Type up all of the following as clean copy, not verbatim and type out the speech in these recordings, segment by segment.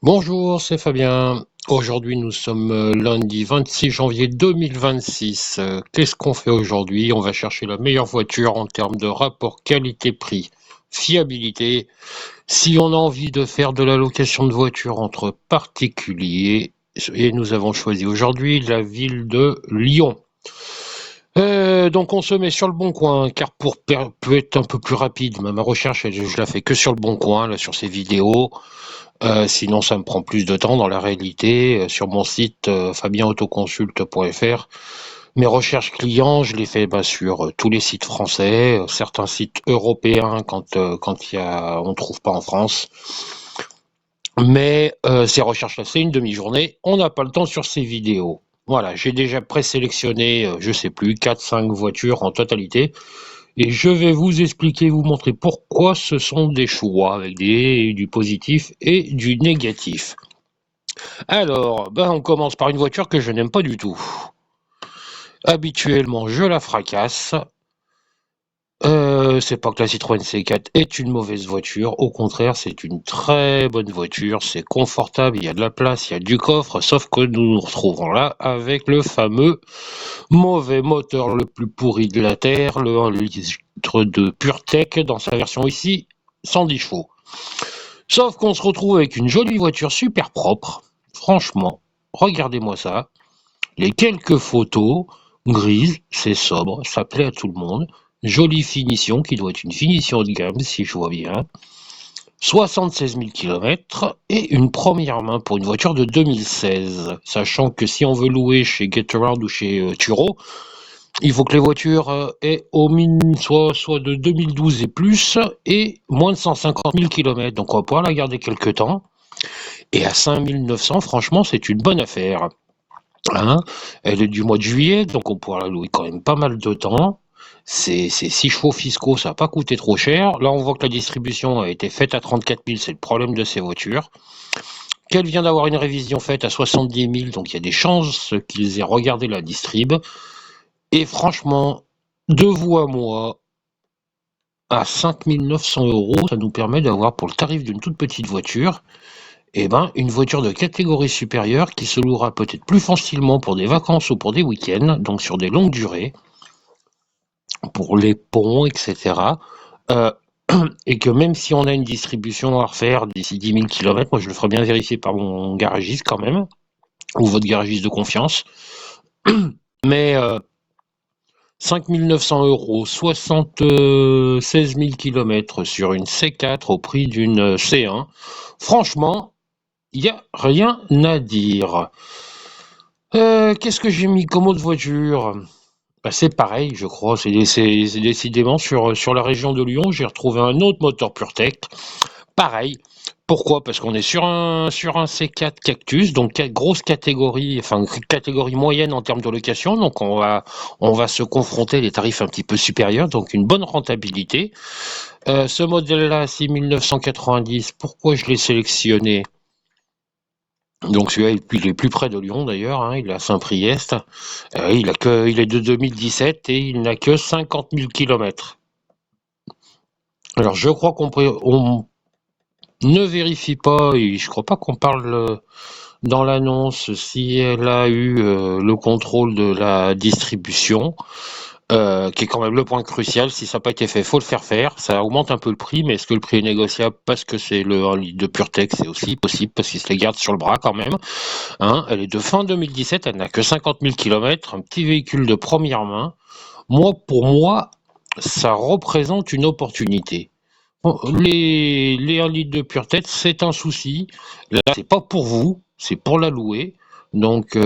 Bonjour, c'est Fabien. Aujourd'hui, nous sommes lundi 26 janvier 2026. Qu'est-ce qu'on fait aujourd'hui? On va chercher la meilleure voiture en termes de rapport qualité-prix, fiabilité. Si on a envie de faire de la location de voiture entre particuliers, et nous avons choisi aujourd'hui la ville de Lyon. Donc on se met sur le bon coin, car peut être un peu plus rapide, ma recherche, je la fais que sur le bon coin, là, sur ces vidéos. Sinon, ça me prend plus de temps dans la réalité. Sur mon site fabienautoconsulte.fr, mes recherches clients, je les fais sur tous les sites français, certains sites européens quand on trouve pas en France. Mais ces recherches-là, c'est une demi-journée. On n'a pas le temps sur ces vidéos. Voilà, j'ai déjà présélectionné, je sais plus, 4-5 voitures en totalité. Et je vais vous expliquer, vous montrer pourquoi ce sont des choix avec du positif et du négatif. Alors, on commence par une voiture que je n'aime pas du tout. Habituellement, je la fracasse. C'est pas que la Citroën C4 est une mauvaise voiture, au contraire, c'est une très bonne voiture, c'est confortable, il y a de la place, il y a du coffre, sauf que nous nous retrouvons là avec le fameux mauvais moteur le plus pourri de la Terre, le 1 litre de PureTech dans sa version ici, 110 chevaux. Sauf qu'on se retrouve avec une jolie voiture super propre, franchement, regardez-moi ça, les quelques photos, grises, c'est sobre, ça plaît à tout le monde, jolie finition qui doit être une finition de gamme si je vois bien, 76 000 km et une première main pour une voiture de 2016. Sachant que si on veut louer chez Getaround ou chez Turo, il faut que les voitures aient au minimum soit de 2012 et plus et moins de 150 000 km. Donc on va pouvoir la garder quelques temps. Et à 5 900, franchement, c'est une bonne affaire. Hein, elle est du mois de juillet, donc on pourra la louer quand même pas mal de temps. C'est 6 chevaux fiscaux, ça n'a pas coûté trop cher. Là, on voit que la distribution a été faite à 34 000, c'est le problème de ces voitures. Qu'elle vient d'avoir une révision faite à 70 000, donc il y a des chances qu'ils aient regardé la distrib. Et franchement, de vous à moi, à 5 900 €, ça nous permet d'avoir pour le tarif d'une toute petite voiture, une voiture de catégorie supérieure qui se louera peut-être plus facilement pour des vacances ou pour des week-ends, donc sur des longues durées, pour les ponts, etc. Euh, et que même si on a une distribution à refaire d'ici 10 000 km, moi je le ferai bien vérifier par mon garagiste quand même, ou votre garagiste de confiance, mais 5 900 €, 76 000 km sur une C4 au prix d'une C1, franchement, il n'y a rien à dire. Qu'est-ce que j'ai mis comme autre voiture? C'est pareil, je crois. C'est décidément sur la région de Lyon, j'ai retrouvé un autre moteur PureTech. Pareil. Pourquoi? Parce qu'on est sur un C4 Cactus, donc grosse catégorie, enfin catégorie moyenne en termes de location. Donc on va se confronter à des tarifs un petit peu supérieurs, donc une bonne rentabilité. Ce modèle-là, 6990, pourquoi je l'ai sélectionné? Donc celui-là, il est plus près de Lyon d'ailleurs, hein, il est à Saint-Priest. Il est de 2017 et il n'a que 50 000 km. Alors je crois on ne vérifie pas, et je crois pas qu'on parle dans l'annonce si elle a eu le contrôle de la distribution. Qui est quand même le point crucial. Si ça n'a pas été fait, faut le faire. Ça augmente un peu le prix, mais est-ce que le prix est négociable parce que c'est le 1 litre de PureTech? C'est aussi possible parce qu'ils se les gardent sur le bras quand même. Hein, elle est de fin 2017, elle n'a que 50 000 km, un petit véhicule de première main. Pour moi, ça représente une opportunité. Bon, les 1 litre de PureTech, c'est un souci. Là, c'est pas pour vous, c'est pour la louer. Donc,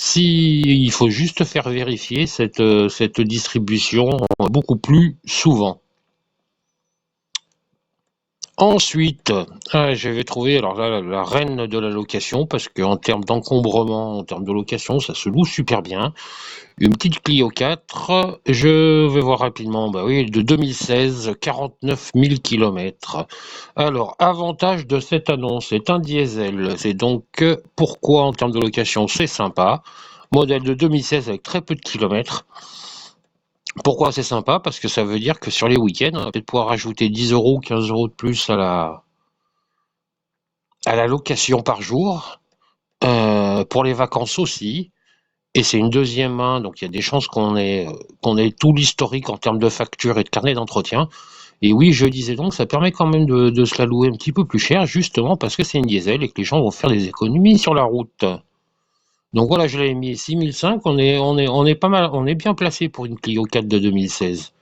si il faut juste faire vérifier cette distribution beaucoup plus souvent. Ensuite, je vais trouver alors là la reine de la location parce qu'en termes d'encombrement, en termes de location, ça se loue super bien. Une petite Clio 4, je vais voir rapidement, oui, de 2016, 49 000 km. Alors, avantage de cette annonce, c'est un diesel. C'est donc pourquoi en termes de location, c'est sympa. Modèle de 2016 avec très peu de kilomètres. Pourquoi c'est sympa? Parce que ça veut dire que sur les week-ends, on va peut-être pouvoir rajouter 10 € ou 15 € de plus à la location par jour, pour les vacances aussi. Et c'est une deuxième main, donc il y a des chances qu'on ait tout l'historique en termes de facture et de carnet d'entretien. Et oui, je disais donc, ça permet quand même de se la louer un petit peu plus cher, justement parce que c'est une diesel et que les gens vont faire des économies sur la route. Donc voilà, je l'avais mis 6005, on est pas mal, on est bien placé pour une Clio 4 de 2016.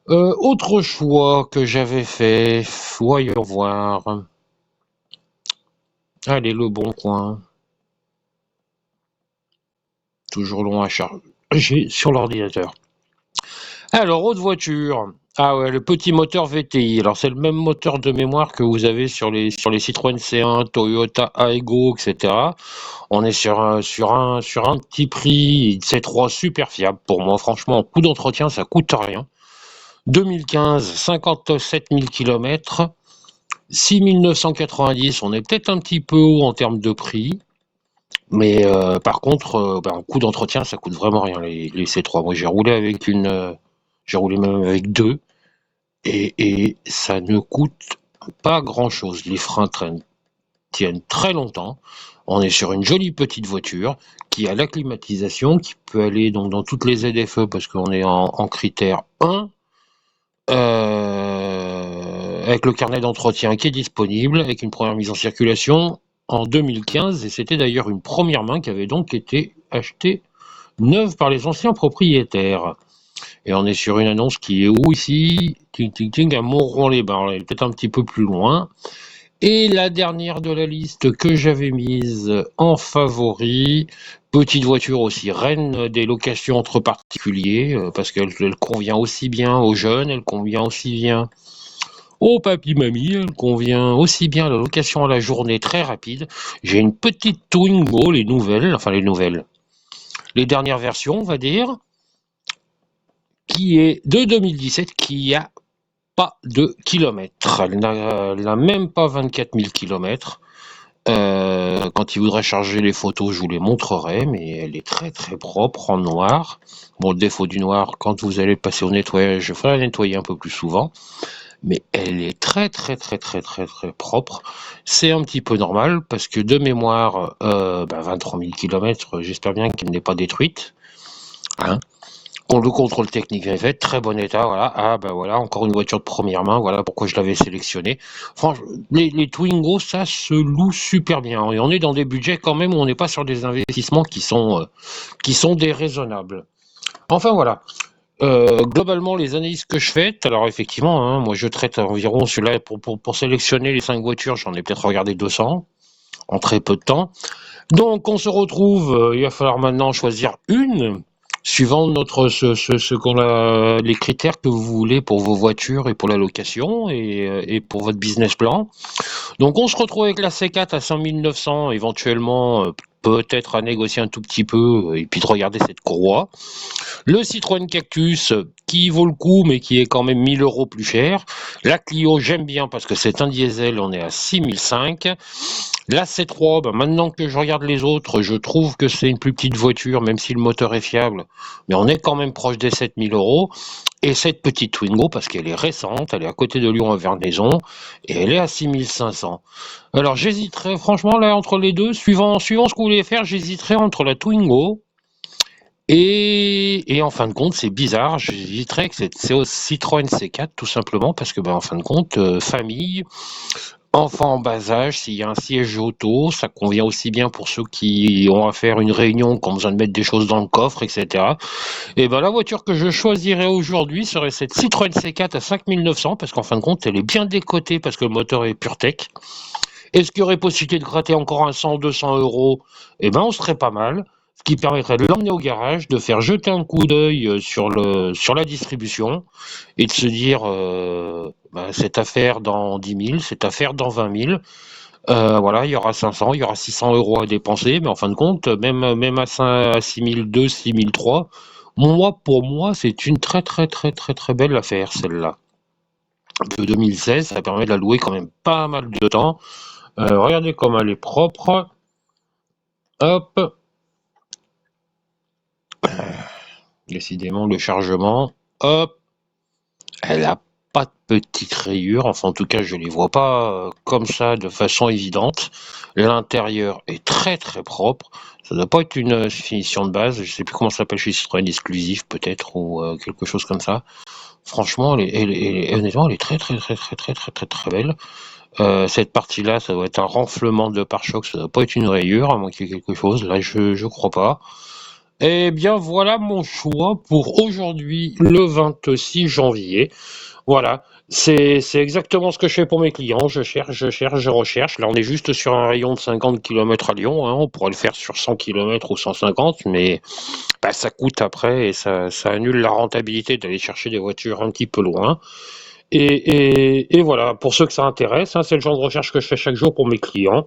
Autre choix que j'avais fait, voyons voir. Allez, Le Bon Coin. Toujours long à charger sur l'ordinateur. Alors, autre voiture. Ah ouais, le petit moteur VTI. Alors, c'est le même moteur de mémoire que vous avez sur les Citroën C1, Toyota Aygo, etc. On est sur un petit prix C3 super fiable pour moi. Franchement, en coût d'entretien, ça coûte rien. 2015, 57 000 km. 6 990, on est peut-être un petit peu haut en termes de prix. Mais par contre, en coût d'entretien, ça coûte vraiment rien, les C3. Moi, j'ai roulé même avec deux. Et ça ne coûte pas grand-chose. Les freins tiennent très longtemps. On est sur une jolie petite voiture qui a la climatisation, qui peut aller donc dans toutes les ZFE parce qu'on est en critère 1, avec le carnet d'entretien qui est disponible, avec une première mise en circulation en 2015, et c'était d'ailleurs une première main qui avait donc été achetée neuve par les anciens propriétaires. Et on est sur une annonce qui est où ici? Ting, ting, ting, à Montron-les-Bains. Elle est peut-être un petit peu plus loin. Et la dernière de la liste que j'avais mise en favori, petite voiture aussi, reine des locations entre particuliers, parce qu'elle convient aussi bien aux jeunes, elle convient aussi bien aux papy-mamie, elle convient aussi bien à la location à la journée très rapide. J'ai une petite Twingo, les dernières versions, on va dire, qui est de 2017, qui a pas de kilomètres. Elle n'a même pas 24 000 kilomètres. Quand il voudrait charger les photos, je vous les montrerai, mais elle est très très propre en noir. Bon, le défaut du noir, quand vous allez passer au nettoyage, je ferai la nettoyer un peu plus souvent. Mais elle est très très très très très très propre. C'est un petit peu normal parce que de mémoire, 23 000 kilomètres, j'espère bien qu'elle n'est pas détruite. Hein. Le contrôle technique est fait, très bon état, voilà. Ah ben voilà, encore une voiture de première main, voilà pourquoi je l'avais sélectionné. Franchement, les Twingo, ça se loue super bien. Et on est dans des budgets quand même où on n'est pas sur des investissements qui sont déraisonnables. Enfin voilà. Globalement, les analyses que je fais, alors effectivement, hein, moi je traite environ celui-là pour sélectionner les 5 voitures, j'en ai peut-être regardé 200 en très peu de temps. Donc on se retrouve, il va falloir maintenant choisir une, suivant les critères que vous voulez pour vos voitures et pour la location et pour votre business plan. Donc on se retrouve avec la C4 à 5 900, éventuellement peut-être à négocier un tout petit peu et puis de regarder cette courroie. Le Citroën Cactus qui vaut le coup mais qui est quand même 1 000 € plus cher. La Clio j'aime bien parce que c'est un diesel, on est à 6 500. La C3, maintenant que je regarde les autres, je trouve que c'est une plus petite voiture, même si le moteur est fiable, mais on est quand même proche des 7 000 €. Et cette petite Twingo, parce qu'elle est récente, elle est à côté de Lyon à Vernaison, et elle est à 6 500. Alors j'hésiterais, franchement, là, entre les deux, suivant ce que vous voulez faire, j'hésiterais entre la Twingo et en fin de compte, c'est bizarre, j'hésiterais que c'est au Citroën C4, tout simplement, parce que, en fin de compte, famille, enfant en bas âge, s'il y a un siège auto, ça convient aussi bien pour ceux qui ont à faire une réunion, qui ont besoin de mettre des choses dans le coffre, etc. Et ben la voiture que je choisirais aujourd'hui serait cette Citroën C4 à 5 900, parce qu'en fin de compte, elle est bien décotée, parce que le moteur est PureTech. Est-ce qu'il y aurait possibilité de gratter encore un 100 200 €? Eh ben, on serait pas mal. Ce qui permettrait de l'emmener au garage, de faire jeter un coup d'œil sur la distribution et de se dire cette affaire dans 10 000, cette affaire dans 20 000. Voilà, il y aura 500, il y aura 600 € à dépenser, mais en fin de compte, même à 6 200, 6 300, pour moi, c'est une très très très très très belle affaire, celle-là. De 2016, ça permet de la louer quand même pas mal de temps. Regardez comme elle est propre. Hop. Décidément, le chargement. Hop. Elle a pas de petites rayures. Enfin, en tout cas, je les vois pas comme ça de façon évidente. L'intérieur est très très propre. Ça doit pas être une finition de base. Je sais plus comment ça s'appelle chez Citroën, exclusif peut-être ou quelque chose comme ça. Franchement, honnêtement, elle est très très très très très très très très belle. Cette partie-là, ça doit être un renflement de pare-choc, ça doit pas être une rayure, à moins qu'il y ait quelque chose. Là, je crois pas. Eh bien, voilà mon choix pour aujourd'hui, le 26 janvier. Voilà, c'est exactement ce que je fais pour mes clients. Je cherche, je cherche, je recherche. Là, on est juste sur un rayon de 50 km à Lyon, hein. On pourrait le faire sur 100 km ou 150, mais bah, ça coûte après et ça annule la rentabilité d'aller chercher des voitures un petit peu loin. Et voilà, pour ceux que ça intéresse, hein, c'est le genre de recherche que je fais chaque jour pour mes clients.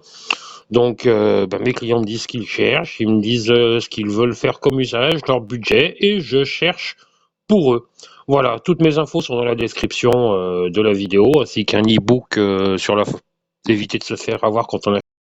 Donc, bah, mes clients me disent ce qu'ils cherchent, ils me disent ce qu'ils veulent faire comme usage, leur budget, et je cherche pour eux. Voilà, toutes mes infos sont dans la description de la vidéo, ainsi qu'un e-book sur éviter de se faire avoir quand on a